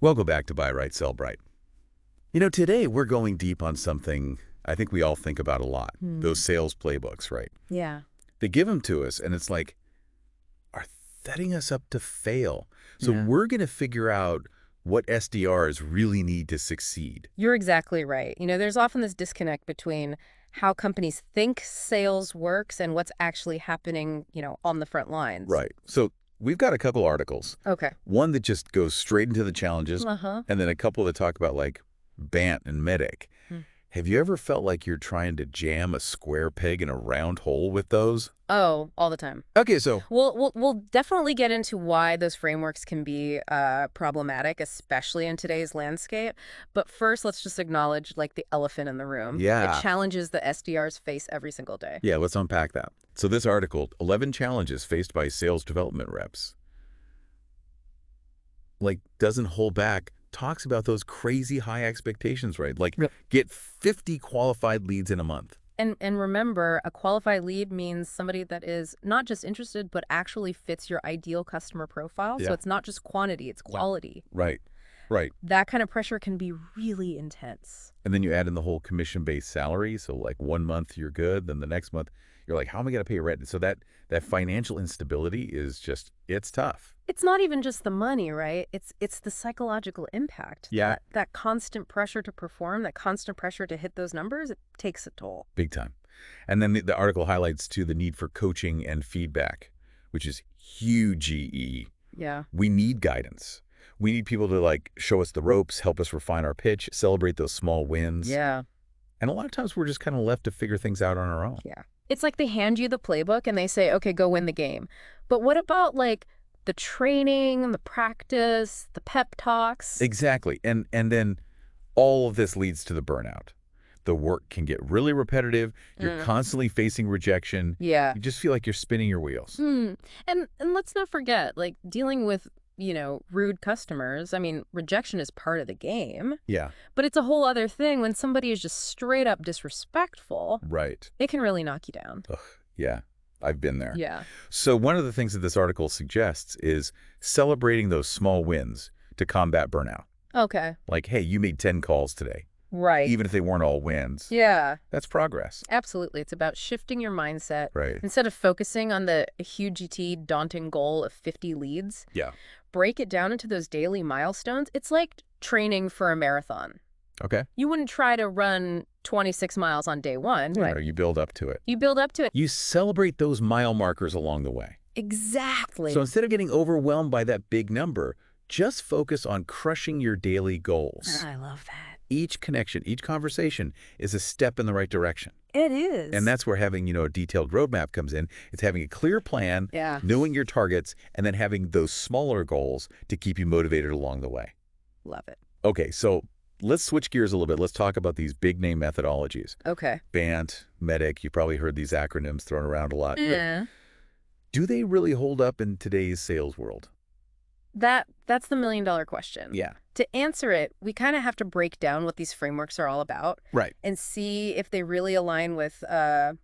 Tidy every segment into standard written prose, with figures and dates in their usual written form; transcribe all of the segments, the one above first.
Welcome back to Buy Right, Sell Bright. Today we're going deep on something I think we all think about a lot, those sales playbooks, right? Yeah. They give them to us, and it's like, are setting us up to fail. So Yeah. we're going to figure out what SDRs really need to succeed. You're exactly right. There's often this disconnect between how companies think sales works and what's actually happening, on the front lines. Right. So we've got a couple articles. Okay. One that just goes straight into the challenges, Uh-huh. and then a couple that talk about like BANT and MEDDPICC. Hmm. Have you ever felt like you're trying to jam a square peg in a round hole with those? Oh, all the time. Okay, so We'll definitely get into why those frameworks can be problematic, especially in today's landscape. But first, let's just acknowledge the elephant in the room. Yeah. The challenges that SDRs face every single day. yeah, let's unpack that. So this article, 11 challenges faced by sales development reps, doesn't hold back, talks about those crazy high expectations, right? Yep. Get 50 qualified leads in a month. And remember, a qualified lead means somebody that is not just interested, but actually fits your ideal customer profile. Yeah. So it's not just quantity, it's quality. Right, right. That kind of pressure can be really intense. And then you add in the whole commission-based salary. So 1 month you're good, then the next month you're like, how am I going to pay rent? So that financial instability is just, it's tough. It's not even just the money, right? It's the psychological impact. Yeah. That constant pressure to perform, that constant pressure to hit those numbers, it takes a toll. Big time. And then the article highlights, too, the need for coaching and feedback, which is huge GE. Yeah. We need guidance. We need people to, show us the ropes, help us refine our pitch, celebrate those small wins. Yeah. And a lot of times we're just kind of left to figure things out on our own. Yeah. It's like they hand you the playbook and they say, okay, go win the game. But what about, the training, the practice, the pep talks? Exactly. And then all of this leads to the burnout. The work can get really repetitive. You're constantly facing rejection. Yeah. You just feel like you're spinning your wheels. And let's not forget, dealing with, rude customers. I mean, rejection is part of the game. Yeah. But it's a whole other thing when somebody is just straight up disrespectful. Right. It can really knock you down. Ugh, yeah. I've been there. Yeah. So one of the things that this article suggests is celebrating those small wins to combat burnout. Okay. Hey, you made 10 calls today. Right. Even if they weren't all wins. Yeah. That's progress. Absolutely. It's about shifting your mindset. Right. Instead of focusing on the huge daunting goal of 50 leads, Yeah. break it down into those daily milestones. It's like training for a marathon. Okay. You wouldn't try to run 26 miles on day one. No, you build up to it. You build up to it. You celebrate those mile markers along the way. Exactly. So instead of getting overwhelmed by that big number, just focus on crushing your daily goals. I love that. Each connection, each conversation is a step in the right direction. It is. And that's where having, a detailed roadmap comes in. It's having a clear plan, Yeah. knowing your targets, and then having those smaller goals to keep you motivated along the way. Love it. Okay, so let's switch gears a little bit. Let's talk about these big name methodologies. Okay. BANT, MEDDPICC, you probably heard these acronyms thrown around a lot. Yeah. Do they really hold up in today's sales world? That's the million-dollar question. Yeah. To answer it, we kind of have to break down what these frameworks are all about. Right. And see if they really align with, the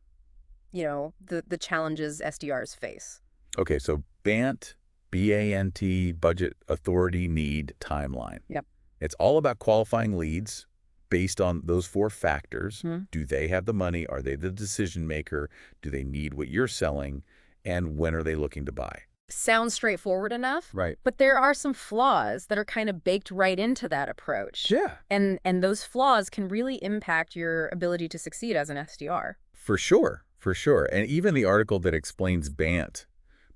challenges SDRs face. Okay, so BANT, B-A-N-T, budget, authority, need, timeline. Yep. It's all about qualifying leads based on those 4 factors. Hmm. Do they have the money? Are they the decision maker? Do they need what you're selling? And when are they looking to buy? Sounds straightforward enough. Right. But there are some flaws that are kind of baked right into that approach. Yeah. And those flaws can really impact your ability to succeed as an SDR. For sure. For sure. And even the article that explains BANT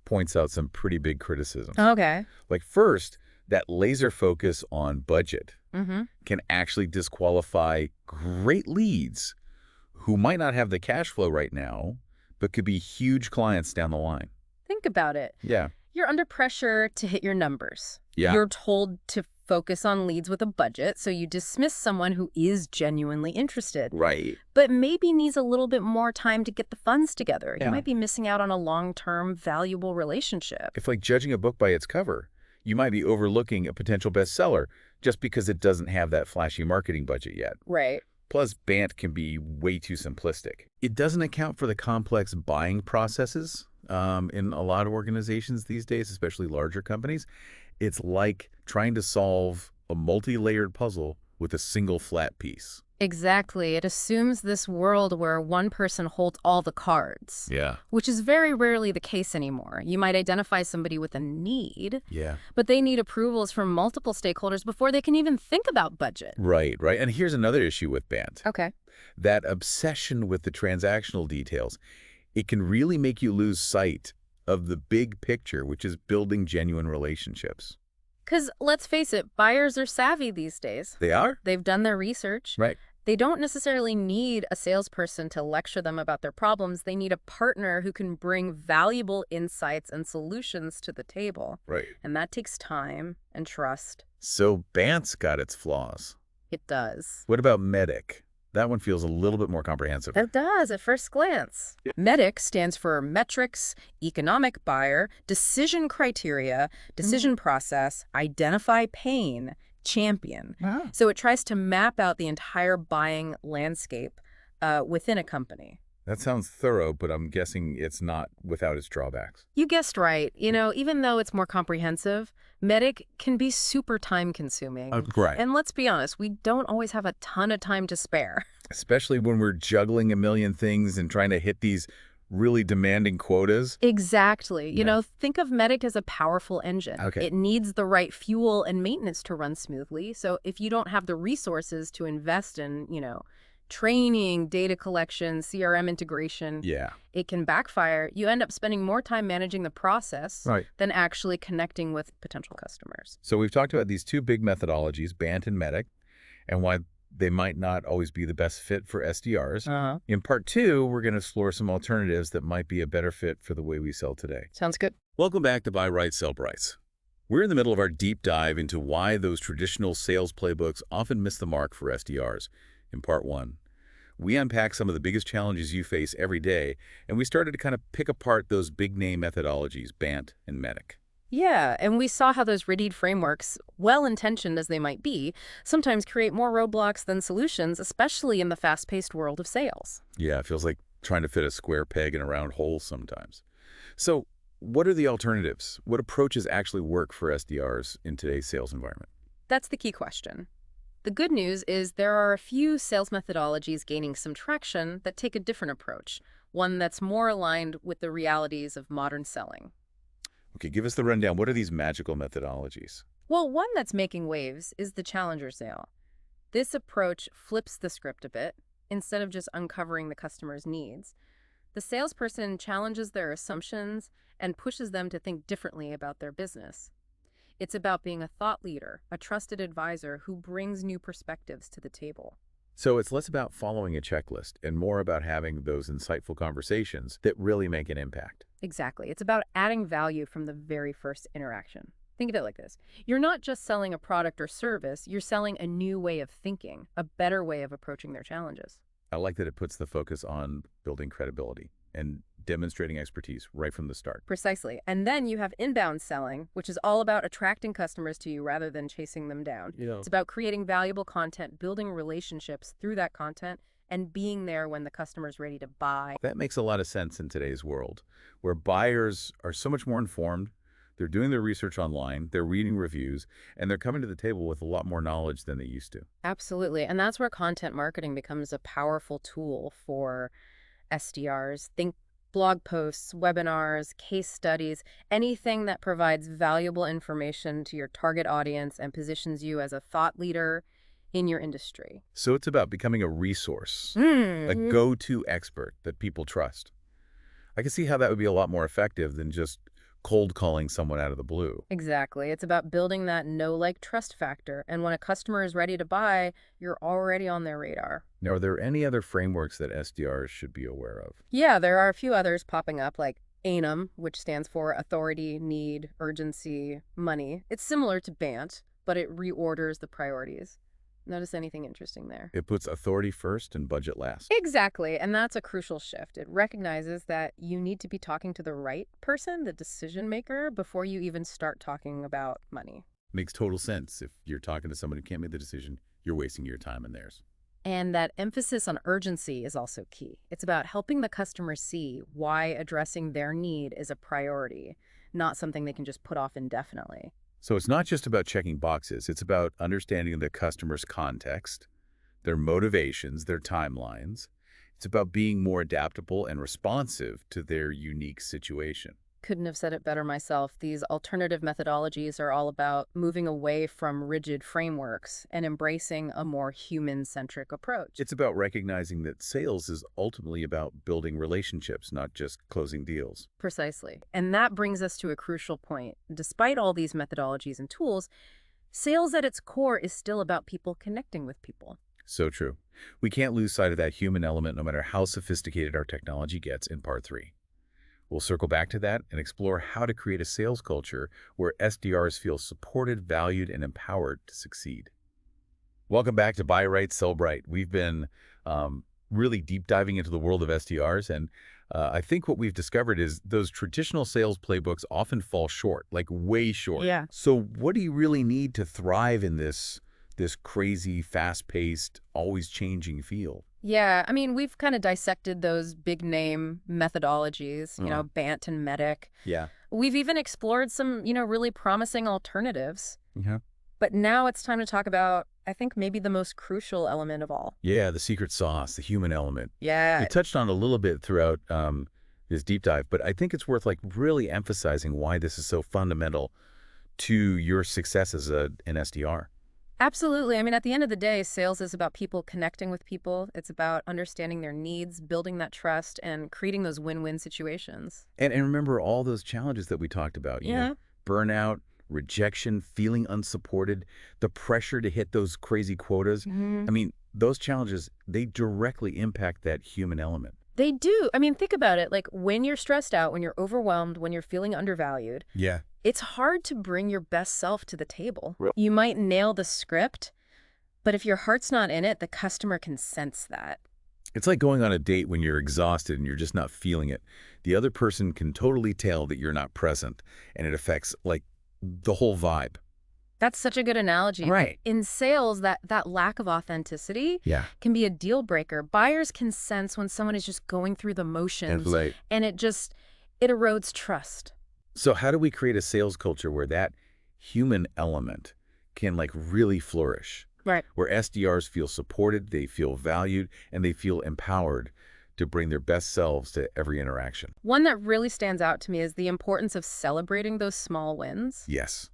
points out some pretty big criticisms. Okay. First, that laser focus on budget Mm-hmm. can actually disqualify great leads who might not have the cash flow right now, but could be huge clients down the line. Think about it. Yeah. You're under pressure to hit your numbers. Yeah. You're told to focus on leads with a budget, so you dismiss someone who is genuinely interested, Right. but maybe needs a little bit more time to get the funds together. Yeah. You might be missing out on a long-term, valuable relationship. If judging a book by its cover, you might be overlooking a potential bestseller just because it doesn't have that flashy marketing budget yet. Right. Plus, BANT can be way too simplistic. It doesn't account for the complex buying processes in a lot of organizations these days, especially larger companies. It's like trying to solve a multi-layered puzzle with a single flat piece. Exactly. It assumes this world where one person holds all the cards, Yeah. which is very rarely the case anymore. You might identify somebody with a need, Yeah. but they need approvals from multiple stakeholders before they can even think about budget. Right, right. And here's another issue with BANT. Okay. That obsession with the transactional details, it can really make you lose sight of the big picture, which is building genuine relationships. Because let's face it, buyers are savvy these days. They are? They've done their research. Right. They don't necessarily need a salesperson to lecture them about their problems. They need a partner who can bring valuable insights and solutions to the table. Right. And that takes time and trust. So BANT's got its flaws. It does. What about MEDDPICC? That one feels a little bit more comprehensive. It does at first glance. MEDDPICC stands for metrics, economic buyer, decision criteria, decision process, identify pain, champion. Wow. So it tries to map out the entire buying landscape within a company. That sounds thorough, but I'm guessing it's not without its drawbacks. You guessed right. You know, even though it's more comprehensive, MEDDPICC can be super time-consuming. Right. And let's be honest, we don't always have a ton of time to spare. Especially when we're juggling a million things and trying to hit these really demanding quotas. Exactly. You Yeah. know, think of MEDDPICC as a powerful engine. Okay. It needs the right fuel and maintenance to run smoothly. So if you don't have the resources to invest in, training, data collection, CRM integration, Yeah. it can backfire. You end up spending more time managing the process Right. than actually connecting with potential customers. So we've talked about these two big methodologies, BANT and MEDDPICC, and why they might not always be the best fit for SDRs. In part 2, we're going to explore some alternatives that might be a better fit for the way we sell today. Sounds good. Welcome back to Buy Right, Sell Bright. We're in the middle of our deep dive into why those traditional sales playbooks often miss the mark for SDRs. In part 1, we unpack some of the biggest challenges you face every day, and we started to kind of pick apart those big-name methodologies, BANT and MEDDPICC. Yeah, and we saw how those rigid frameworks, well-intentioned as they might be, sometimes create more roadblocks than solutions, especially in the fast-paced world of sales. Yeah, it feels like trying to fit a square peg in a round hole sometimes. So what are the alternatives? What approaches actually work for SDRs in today's sales environment? That's the key question. The good news is there are a few sales methodologies gaining some traction that take a different approach, one that's more aligned with the realities of modern selling. Okay, give us the rundown. What are these magical methodologies? Well, one that's making waves is the challenger sale. This approach flips the script a bit. Instead of just uncovering the customer's needs, the salesperson challenges their assumptions and pushes them to think differently about their business. It's about being a thought leader, a trusted advisor who brings new perspectives to the table. So it's less about following a checklist and more about having those insightful conversations that really make an impact. Exactly. It's about adding value from the very first interaction. Think of it like this. You're not just selling a product or service, you're selling a new way of thinking, a better way of approaching their challenges. I like that it puts the focus on building credibility and demonstrating expertise right from the start. Precisely. And then you have inbound selling, which is all about attracting customers to you rather than chasing them down. It's about creating valuable content, building relationships through that content, and being there when the customer's ready to buy. That makes a lot of sense in today's world, where buyers are so much more informed. They're doing their research online, they're reading reviews, and they're coming to the table with a lot more knowledge than they used to. Absolutely. And that's where content marketing becomes a powerful tool for SDRs. Think blog posts, webinars, case studies, anything that provides valuable information to your target audience and positions you as a thought leader in your industry. So it's about becoming a resource, a go-to expert that people trust. I can see how that would be a lot more effective than just cold calling someone out of the blue. Exactly. It's about building that know-like-trust factor. And when a customer is ready to buy, you're already on their radar. Now, are there any other frameworks that SDRs should be aware of? Yeah, there are a few others popping up, like ANUM, which stands for Authority, Need, Urgency, Money. It's similar to BANT, but it reorders the priorities. Notice anything interesting there? It puts authority first and budget last. Exactly, and that's a crucial shift. It recognizes that you need to be talking to the right person, the decision maker, before you even start talking about money. Makes total sense. If you're talking to someone who can't make the decision, you're wasting your time and theirs. And that emphasis on urgency is also key. It's about helping the customer see why addressing their need is a priority, not something they can just put off indefinitely. So it's not just about checking boxes. It's about understanding the customer's context, their motivations, their timelines. It's about being more adaptable and responsive to their unique situation. Couldn't have said it better myself. These alternative methodologies are all about moving away from rigid frameworks and embracing a more human-centric approach. It's about recognizing that sales is ultimately about building relationships, not just closing deals. Precisely. And that brings us to a crucial point. Despite all these methodologies and tools, sales at its core is still about people connecting with people. So true. We can't lose sight of that human element no matter how sophisticated our technology gets in part 3. We'll circle back to that and explore how to create a sales culture where SDRs feel supported, valued, and empowered to succeed. Welcome back to Buy Right, Sell Bright. We've been really deep diving into the world of SDRs, and I think what we've discovered is those traditional sales playbooks often fall short, like way short. Yeah. So what do you really need to thrive in this crazy, fast-paced, always changing field? Yeah, I mean, we've kind of dissected those big name methodologies, BANT and MEDDPICC. Yeah. We've even explored some, really promising alternatives. Yeah. But now it's time to talk about, I think, maybe the most crucial element of all. Yeah, the secret sauce, the human element. Yeah. We touched on it a little bit throughout this deep dive, but I think it's worth really emphasizing why this is so fundamental to your success as an SDR. Absolutely. I mean, at the end of the day, sales is about people connecting with people. It's about understanding their needs, building that trust, and creating those win-win situations. And remember all those challenges that we talked about. You know, burnout, rejection, feeling unsupported, the pressure to hit those crazy quotas. I mean, those challenges, they directly impact that human element. They do. I mean, think about it. Like when you're stressed out, when you're overwhelmed, when you're feeling undervalued, Yeah. it's hard to bring your best self to the table. You might nail the script, but if your heart's not in it, the customer can sense that. It's like going on a date when you're exhausted and you're just not feeling it. The other person can totally tell that you're not present, and it affects the whole vibe. That's such a good analogy. Right. In sales, that lack of authenticity can be a deal breaker. Buyers can sense when someone is just going through the motions, and it erodes trust. So how do we create a sales culture where that human element can really flourish? Right. Where SDRs feel supported, they feel valued, and they feel empowered to bring their best selves to every interaction. One that really stands out to me is the importance of celebrating those small wins. Yes.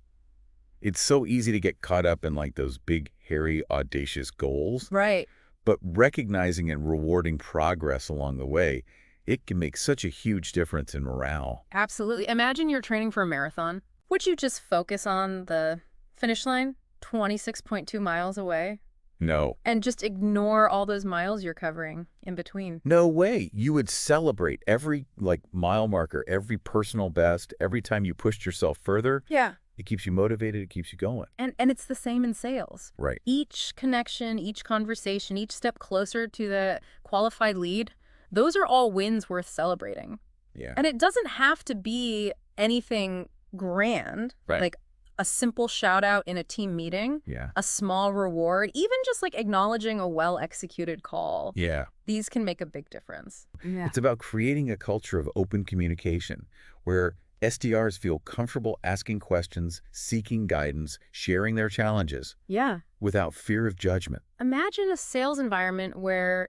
It's so easy to get caught up in those big, hairy, audacious goals. Right. But recognizing and rewarding progress along the way, it can make such a huge difference in morale. Absolutely. Imagine you're training for a marathon. Would you just focus on the finish line, 26.2 miles away? No. And just ignore all those miles you're covering in between? No way. You would celebrate every mile marker, every personal best, every time you pushed yourself further. Yeah. It keeps you motivated. It keeps you going. And it's the same in sales. Right. Each connection, each conversation, each step closer to the qualified lead, those are all wins worth celebrating. Yeah. And it doesn't have to be anything grand. Right. Like a simple shout out in a team meeting. Yeah. A small reward, even just acknowledging a well-executed call. Yeah. These can make a big difference. Yeah. It's about creating a culture of open communication where SDRs feel comfortable asking questions, seeking guidance, sharing their challenges. Yeah. Without fear of judgment. Imagine a sales environment where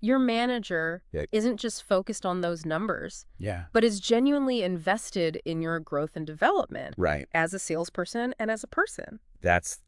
your manager isn't just focused on those numbers, but is genuinely invested in your growth and development. Right. As a salesperson and as a person. That's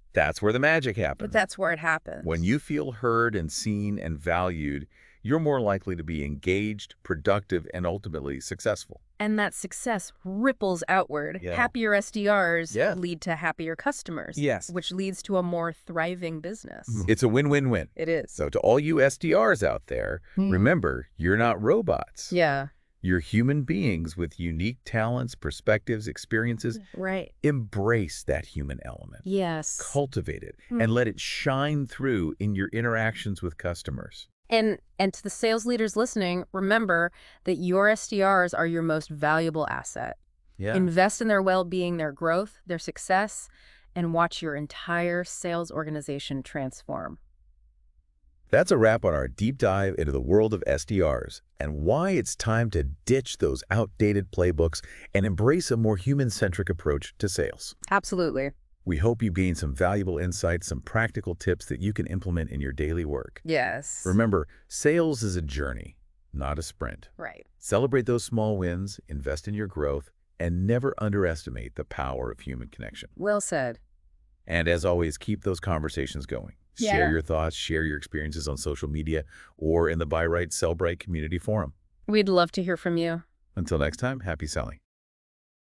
where the magic happens. But that's where it happens. When you feel heard and seen and valued, you're more likely to be engaged, productive, and ultimately successful. And that success ripples outward. Yeah. Happier SDRs lead to happier customers. Yes. Which leads to a more thriving business. It's a win-win-win. It is. So to all you SDRs out there, remember, you're not robots. Yeah. You're human beings with unique talents, perspectives, experiences. Right. Embrace that human element. Yes. Cultivate it and let it shine through in your interactions with customers. And to the sales leaders listening, remember that your SDRs are your most valuable asset. Yeah. Invest in their well-being, their growth, their success, and watch your entire sales organization transform. That's a wrap on our deep dive into the world of SDRs and why it's time to ditch those outdated playbooks and embrace a more human-centric approach to sales. Absolutely. We hope you gained some valuable insights, some practical tips that you can implement in your daily work. Yes. Remember, sales is a journey, not a sprint. Right. Celebrate those small wins, invest in your growth, and never underestimate the power of human connection. Well said. And as always, keep those conversations going. Yeah. Share your thoughts, share your experiences on social media or in the Buy Right, Sell Bright community forum. We'd love to hear from you. Until next time, happy selling.